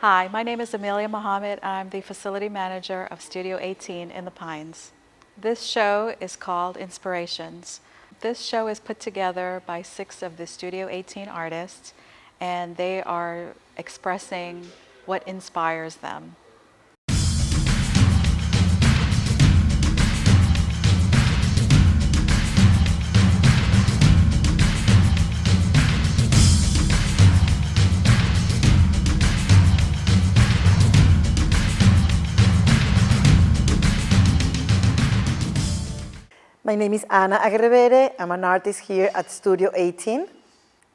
Hi, my name is Amelia Mohammed. I'm the facility manager of Studio 18 in the Pines. This show is called Inspirations. This show is put together by 6 of the Studio 18 artists, and they are expressing what inspires them. My name is Ana Aguirre. I'm an artist here at Studio 18.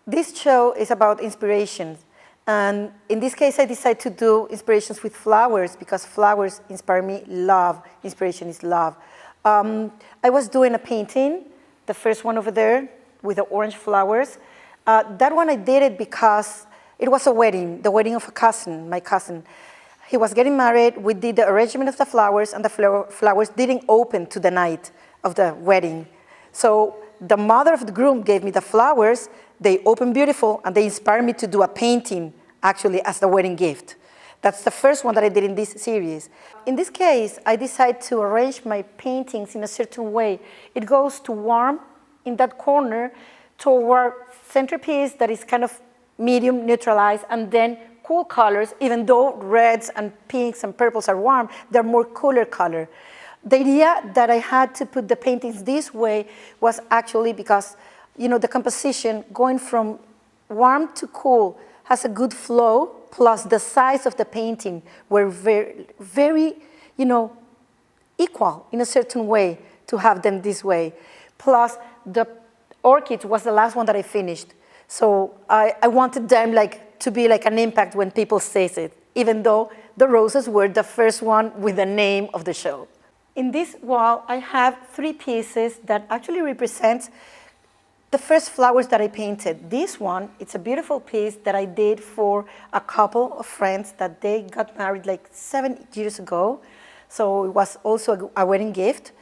This show is about inspirations. And in this case, I decided to do inspirations with flowers because flowers inspire me. Love, inspiration is love. I was doing a painting, the first one over there with the orange flowers. That one I did it because it was a wedding, the wedding of a cousin, my cousin. He was getting married. We did the arrangement of the flowers, and the flowers didn't open to the night of the wedding. So the mother of the groom gave me the flowers. They opened beautiful, and they inspired me to do a painting, actually, as the wedding gift. That's the first one that I did in this series. In this case, I decided to arrange my paintings in a certain way. It goes to warm in that corner, toward centerpiece that is kind of medium neutralized, and then cool colors. Even though reds and pinks and purples are warm, they're more cooler color. The idea that I had to put the paintings this way was actually because, you know, the composition going from warm to cool has a good flow, plus the size of the painting were very, you know, equal in a certain way to have them this way. Plus the orchids was the last one that I finished. So I wanted them to be like an impact when people say it, even though the roses were the first one with the name of the show. In this wall, I have 3 pieces that actually represent the first flowers that I painted. This one, it's a beautiful piece that I did for a couple of friends that they got married like 7 years ago. So it was also a wedding gift.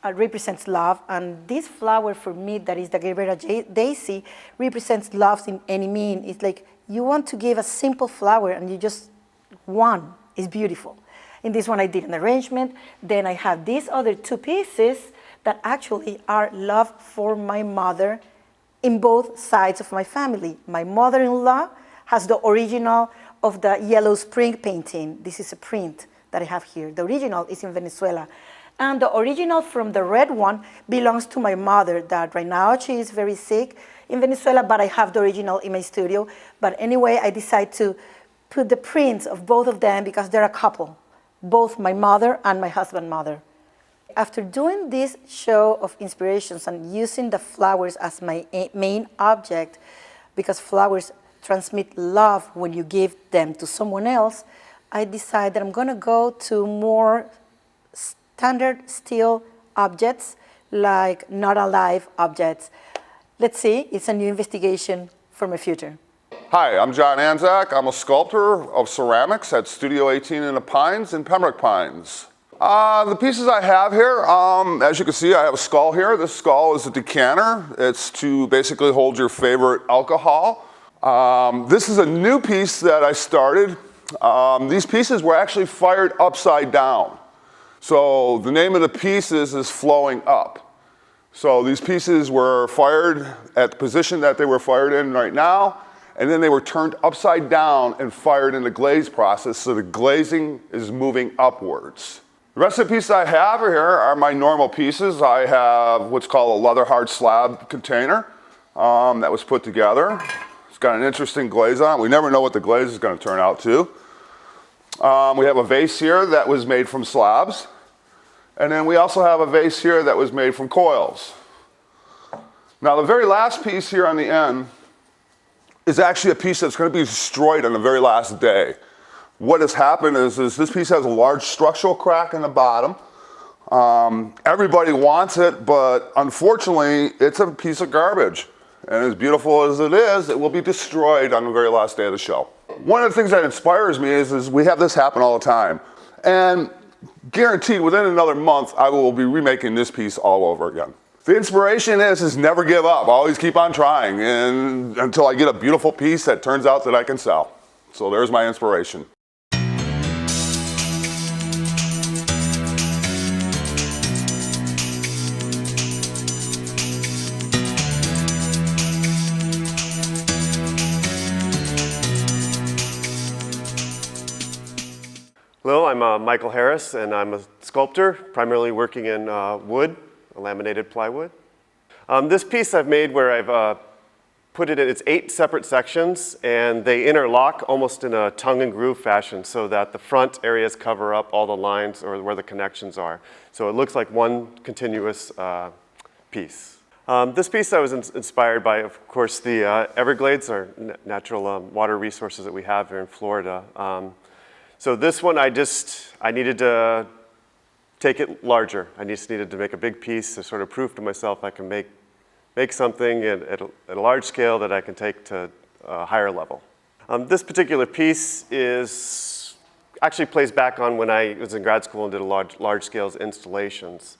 It represents love. And this flower for me, that is the Guerrera daisy, represents love in any mean. It's like you want to give a simple flower and you just one is beautiful. In this one, I did an arrangement. Then I have these other 2 pieces that actually are love for my mother in both sides of my family. My mother-in-law has the original of the Yellow Spring painting. This is a print that I have here. The original is in Venezuela. And the original from the red one belongs to my mother that right now she is very sick in Venezuela, but I have the original in my studio. But anyway, I decided to put the prints of both of them because they're a couple. Both my mother and my husband's mother. After doing this show of inspirations and using the flowers as my main object, because flowers transmit love when you give them to someone else, I decided that I'm going to go to more standard steel objects, like not alive objects. Let's see, it's a new investigation for my future. Hi, I'm John Anzac. I'm a sculptor of ceramics at Studio 18 in the Pines in Pembroke Pines. The pieces I have here, as you can see, I have a skull here. This skull is a decanter. It's to basically hold your favorite alcohol. This is a new piece that I started. These pieces were actually fired upside down. So the name of the pieces is Flowing Up. So these pieces were fired at the position that they were fired in right now. And then they were turned upside down and fired in the glaze process, so the glazing is moving upwards. The rest of the pieces I have here are my normal pieces. I have what's called a leather hard slab container that was put together. It's got an interesting glaze on it. We never know what the glaze is going to turn out to. We have a vase here that was made from slabs. And then we also have a vase here that was made from coils. Now the very last piece here on the end is actually a piece that's going to be destroyed on the very last day. What has happened is this piece has a large structural crack in the bottom. Everybody wants it, but unfortunately, it's a piece of garbage. And as beautiful as it is, it will be destroyed on the very last day of the show. One of the things that inspires me is we have this happen all the time. And guaranteed within another month, I will be remaking this piece all over again. The inspiration is never give up. Always keep on trying and until I get a beautiful piece that turns out that I can sell. So there's my inspiration. I'm Michael Harris, and I'm a sculptor, primarily working in wood, laminated plywood. This piece I've made where I've put it in, it's 8 separate sections, and they interlock almost in a tongue and groove fashion so that the front areas cover up all the lines or where the connections are. So it looks like one continuous piece. This piece I was inspired by, of course, the Everglades, or natural water resources that we have here in Florida. So this one I needed to take it larger. I just needed to make a big piece to sort of prove to myself I can make something at a large scale that I can take to a higher level. This particular piece actually plays back on when I was in grad school and did large scale installations.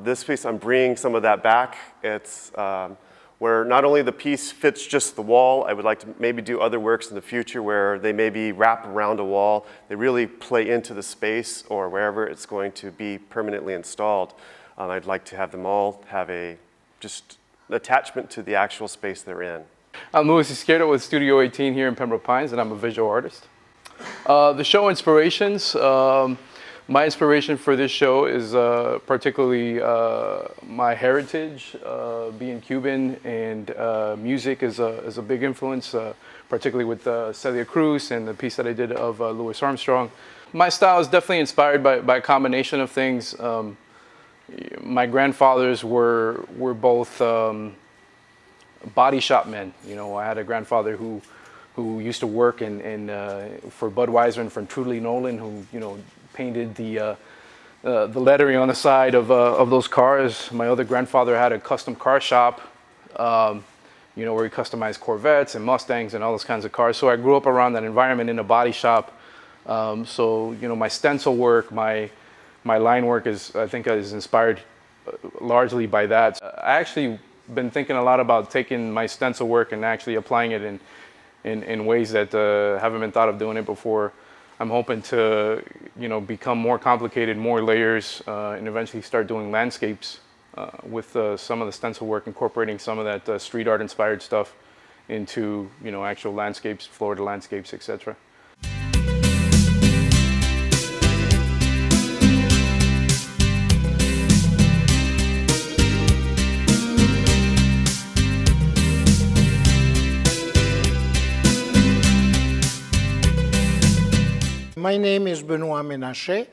This piece, I'm bringing some of that back. It's where not only the piece fits just the wall, I would like to maybe do other works in the future where they maybe wrap around a wall, they really play into the space or wherever it's going to be permanently installed. I'd like to have them all have just an attachment to the actual space they're in. I'm Luis Izquierdo with Studio 18 here in Pembroke Pines, and I'm a visual artist. The show inspirations, my inspiration for this show is particularly my heritage, being Cuban, and music is a big influence, particularly with Celia Cruz and the piece that I did of Louis Armstrong. My style is definitely inspired by a combination of things. My grandfathers were both body shop men. You know, I had a grandfather who used to work for Budweiser and for Truly Nolan, who painted the lettering on the side of those cars. My other grandfather had a custom car shop, where he customized Corvettes and Mustangs and all those kinds of cars. So I grew up around that environment in a body shop. My stencil work, my line work is inspired largely by that. I actually been thinking a lot about taking my stencil work and actually applying it in ways that haven't been thought of doing it before. I'm hoping to, become more complicated, more layers, and eventually start doing landscapes with some of the stencil work, incorporating some of that street art inspired stuff into, actual landscapes, Florida landscapes, etc. My name is Benoit Menachet.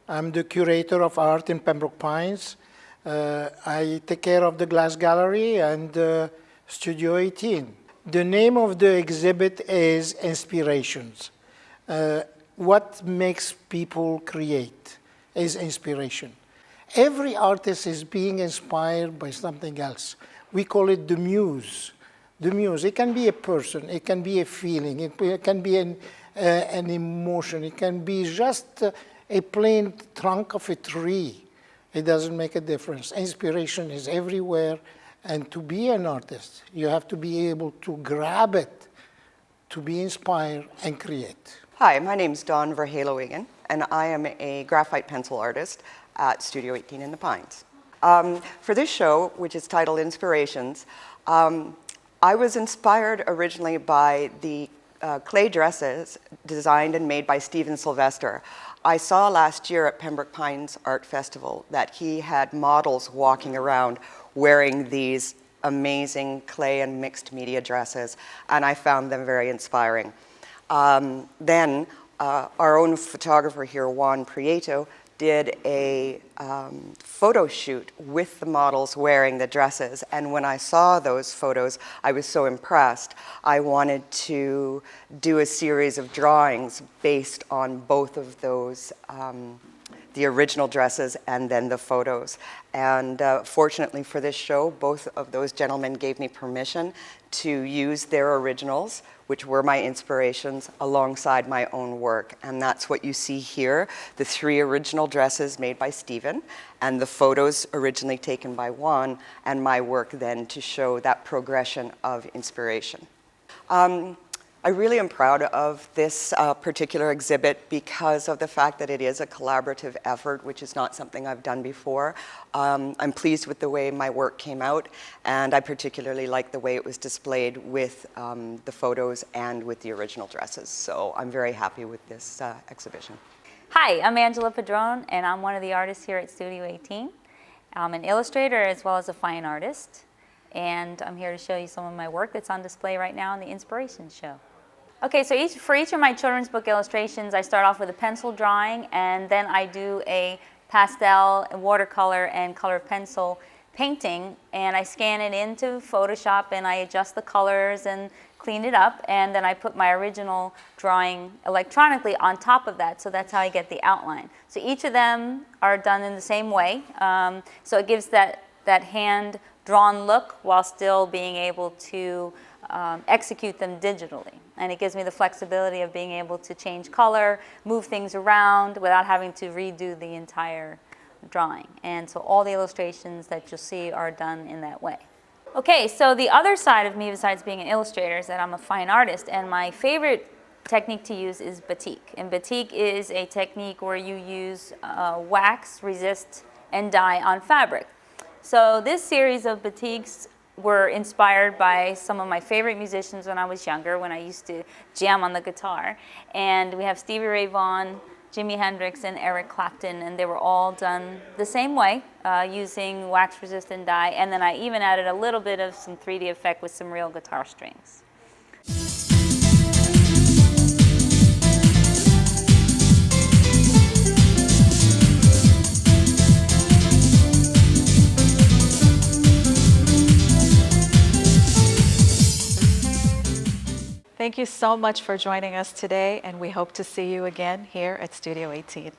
I'm the curator of art in Pembroke Pines. I take care of the Glass Gallery and Studio 18. The name of the exhibit is Inspirations. What makes people create is inspiration. Every artist is being inspired by something else. We call it the muse. The muse, it can be a person, it can be a feeling, it can be an emotion. It can be just a plain trunk of a tree. It doesn't make a difference. Inspiration is everywhere. And to be an artist, you have to be able to grab it, to be inspired and create. Hi, my name is Dawn Verhaloigen, and I am a graphite pencil artist at Studio 18 in the Pines. For this show, which is titled Inspirations, I was inspired originally by the clay dresses designed and made by Stephen Sylvester. I saw last year at Pembroke Pines Art Festival that he had models walking around wearing these amazing clay and mixed media dresses, and I found them very inspiring. Then our own photographer here, Juan Prieto, did a photo shoot with the models wearing the dresses. And when I saw those photos, I was so impressed. I wanted to do a series of drawings based on both of those, the original dresses and then the photos. And fortunately for this show, both of those gentlemen gave me permission to use their originals, which were my inspirations, alongside my own work. And that's what you see here, the 3 original dresses made by Stephen, and the photos originally taken by Juan, and my work then to show that progression of inspiration. I really am proud of this particular exhibit because of the fact that it is a collaborative effort, which is not something I've done before. I'm pleased with the way my work came out, and I particularly like the way it was displayed with the photos and with the original dresses. So I'm very happy with this exhibition. Hi, I'm Angela Padron, and I'm one of the artists here at Studio 18. I'm an illustrator as well as a fine artist, and I'm here to show you some of my work that's on display right now in the Inspirations show. Okay, so for each of my children's book illustrations, I start off with a pencil drawing, and then I do a pastel, watercolor, and colored pencil painting, and I scan it into Photoshop, and I adjust the colors and clean it up, and then I put my original drawing electronically on top of that, so that's how I get the outline. So each of them are done in the same way, so it gives that hand-drawn look while still being able to execute them digitally. And it gives me the flexibility of being able to change color, move things around without having to redo the entire drawing. And so all the illustrations that you'll see are done in that way. Okay, so the other side of me besides being an illustrator is that I'm a fine artist, and my favorite technique to use is batik. And batik is a technique where you use wax, resist, and dye on fabric. So this series of batiks were inspired by some of my favorite musicians when I was younger, when I used to jam on the guitar. And we have Stevie Ray Vaughan, Jimi Hendrix, and Eric Clapton, and they were all done the same way, using wax-resistant dye, and then I even added a little bit of some 3D effect with some real guitar strings. Thank you so much for joining us today, and we hope to see you again here at Studio 18.